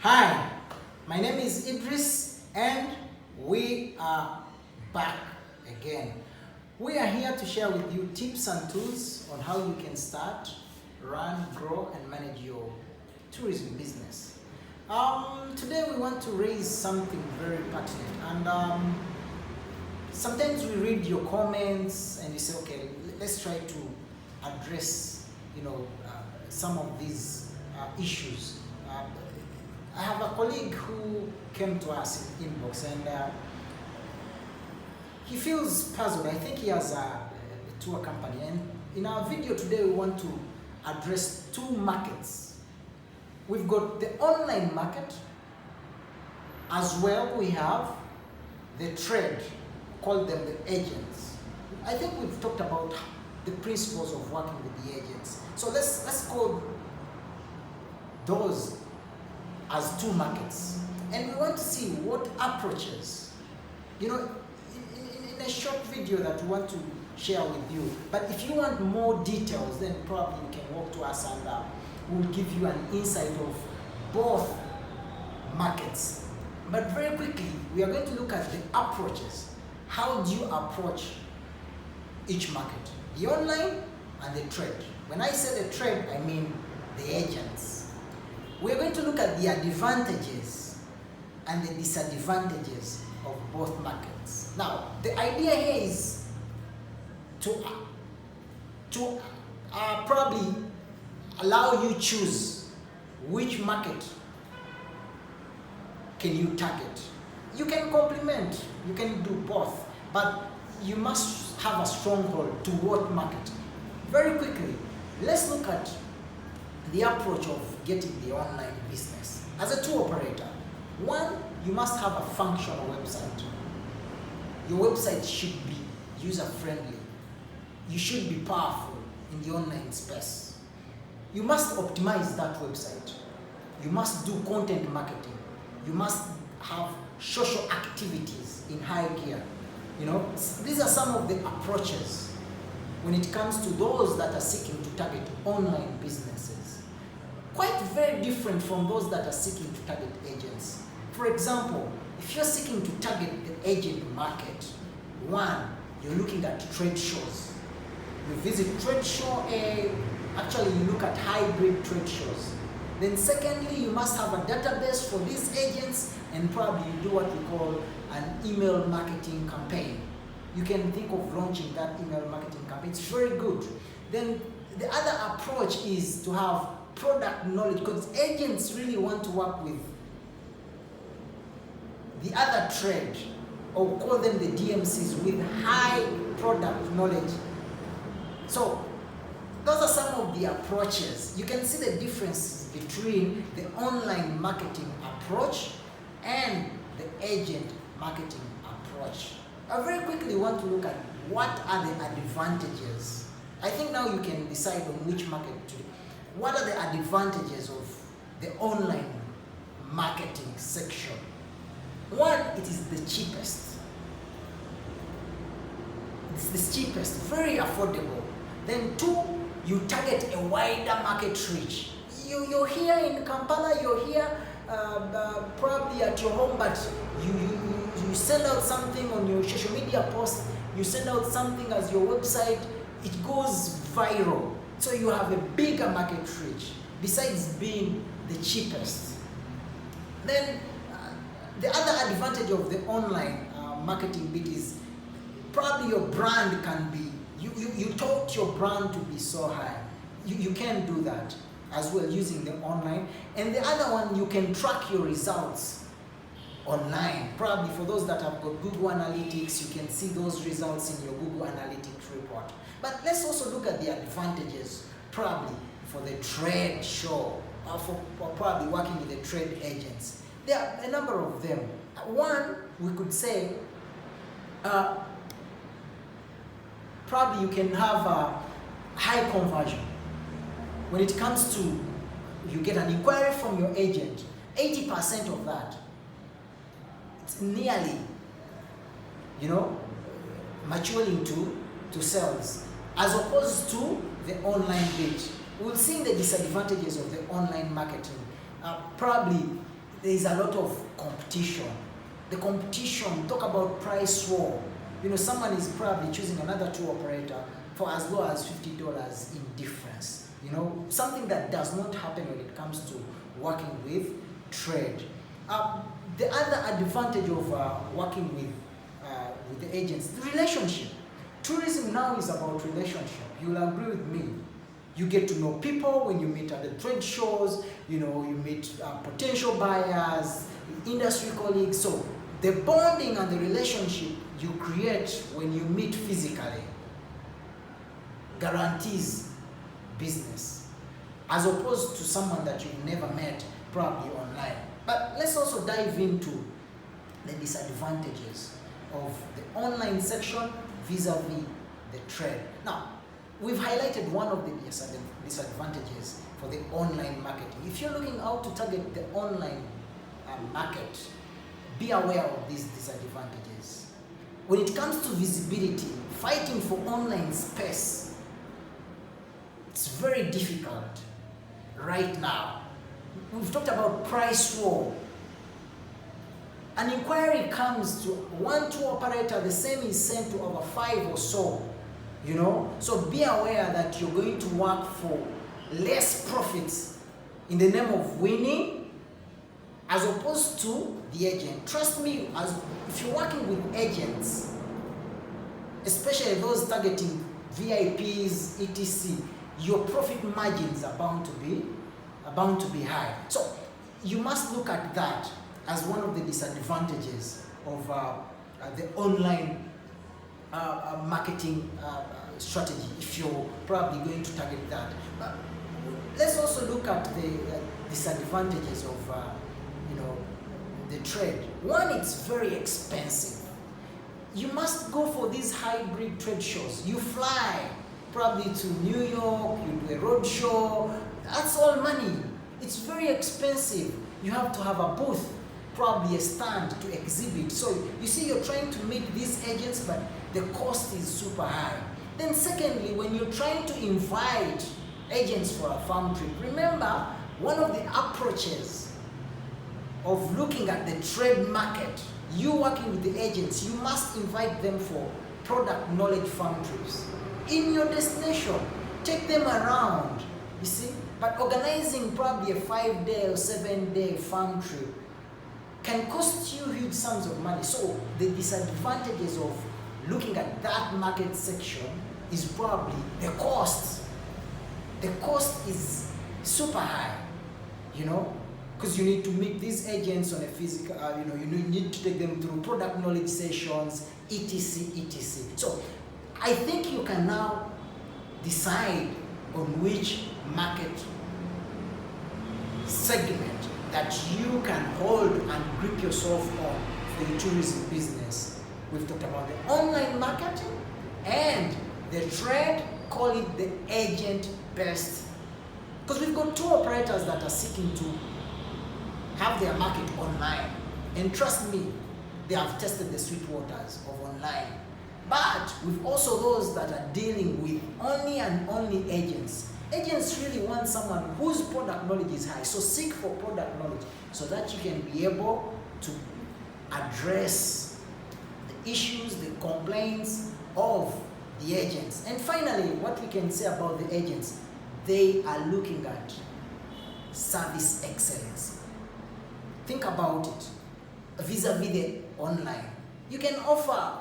Hi, my name is Idris and we are back again. We are here to share with you tips and tools on how you can start, run, grow and manage your tourism business. Today we want to raise something very pertinent and sometimes we read your comments and you say, okay, let's try to address some of these issues. I have a colleague who came to us in inbox and he feels puzzled. I think he has a tour company, and in our video today we want to address two markets. We've got the online market, as well we have the trade, call them the agents. I think we've talked about the principles of working with the agents. So let's call those as two markets, and we want to see what approaches, in a short video that we want to share with you. But if you want more details, then probably you can walk to us and we'll give you an insight of both markets. But very quickly, we are going to look at the approaches. How do you approach each market? The online and the trade. When I say the trade, I mean the agents. We're going to look at the advantages and the disadvantages of both markets. Now, the idea here is to probably allow you choose which market can you target. You can complement, you can do both, but you must have a stronghold to what market. Very quickly, let's look at the approach of getting the online business. As a tour operator, one, you must have a functional website. Your website should be user-friendly. You should be powerful in the online space. You must optimize that website. You must do content marketing. You must have social activities in high gear. These are some of the approaches when it comes to those that are seeking to target online businesses. Quite very different from those that are seeking to target agents. For example, if you're seeking to target the agent market, one, you're looking at trade shows. You visit trade show A, actually you look at hybrid trade shows. Then secondly, you must have a database for these agents, and probably you do what we call an email marketing campaign. You can think of launching that email marketing campaign. It's very good. Then the other approach is to have product knowledge, because agents really want to work with the other trade, or call them the DMCs, with high product knowledge. So those are some of the approaches. You can see the difference between the online marketing approach and the agent marketing approach. I very quickly want to look at what are the advantages. I think now you can decide on which market to. What are the advantages of the online marketing section? One, it is the cheapest. It's the cheapest, very affordable. Then two, you target a wider market reach. You're here in Kampala, you're here probably at your home, but you send out something on your social media post, you send out something as your website, it goes viral. So you have a bigger market reach, besides being the cheapest. Then the other advantage of the online marketing bit is probably your brand can be, you taught your brand to be so high. You can do that as well using the online. And the other one, you can track your results online. Probably for those that have got Google Analytics, you can see those results in your Google Analytics report. But let's also look at the advantages, probably for the trade show, or for probably working with the trade agents. There are a number of them. One, we could say, probably you can have a high conversion. When it comes to, you get an inquiry from your agent, 80% of that, it's nearly, maturing to sales, as opposed to the online bit. We'll see the disadvantages of the online marketing. Probably there is a lot of competition. The competition, talk about price war. Someone is probably choosing another tour operator for as low as $50 in difference. Something that does not happen when it comes to working with trade. The other advantage of working with the agents, the relationship. Tourism now is about relationship. You'll agree with me. You get to know people when you meet at the trade shows. You meet potential buyers, industry colleagues. So the bonding and the relationship you create when you meet physically guarantees business, as opposed to someone that you've never met, probably online. But let's also dive into the disadvantages of the online section vis-a-vis the trade. Now, we've highlighted one of the disadvantages for the online marketing. If you're looking out to target the online market, be aware of these disadvantages. When it comes to visibility, fighting for online space, it's very difficult right now. We've talked about price war. An inquiry comes to one tour operator, the same is sent to over 5 or so. So be aware that you're going to work for less profits in the name of winning, as opposed to the agent. Trust me, if you're working with agents, especially those targeting VIPs, etc., your profit margins are bound to be high. So you must look at that as one of the disadvantages of the online marketing strategy, if you're probably going to target that. But let's also look at the disadvantages of the trade. One, it's very expensive. You must go for these hybrid trade shows. You fly probably to New York, you do a road show. That's all money. It's very expensive. You have to have a booth, probably a stand to exhibit. So you see, you're trying to meet these agents, but the cost is super high. Then secondly, when you're trying to invite agents for a farm trip, remember, one of the approaches of looking at the trade market, you working with the agents, you must invite them for product knowledge farm trips in your destination. Take them around, you see. But organizing probably a 5-day or 7-day farm trip can cost you huge sums of money. So the disadvantages of looking at that market section is probably the cost. The cost is super high, because you need to meet these agents on a physical, you need to take them through product knowledge sessions, etc. So I think you can now decide on which market segment that you can hold and grip yourself on for your tourism business. We've talked about the online marketing and the trade, call it the agent-based. Because we've got tour operators that are seeking to have their market online. And trust me, they have tested the sweet waters of online. But we've also those that are dealing with only and only agents. Agents really want someone whose product knowledge is high. So seek for product knowledge so that you can be able to address the issues, the complaints of the agents. And finally, what we can say about the agents, they are looking at service excellence. Think about it vis-a-vis the online. You can offer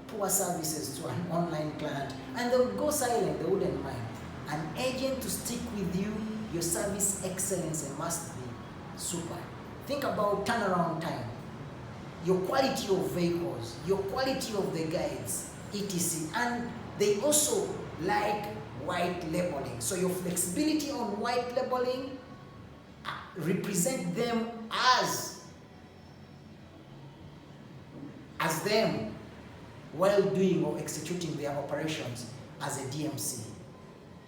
poor services to an online client and they'll go silent, they wouldn't mind. An agent to stick with you, your service excellence must be super. Think about turnaround time, your quality of vehicles, your quality of the guides, etc. And they also like white labeling. So your flexibility on white labeling represent them as them while doing or executing their operations as a DMC.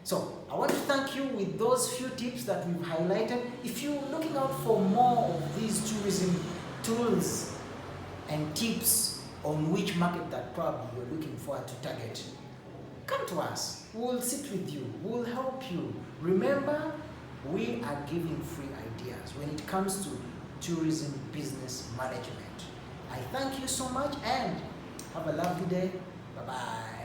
So I want to thank you with those few tips that we've highlighted. If you're looking out for more of these tourism tools and tips on which market that probably you're looking forward to target, come to us. We'll sit with you. We'll help you. Remember, we are giving free ideas when it comes to tourism business management. I thank you so much and have a lovely day. Bye-bye.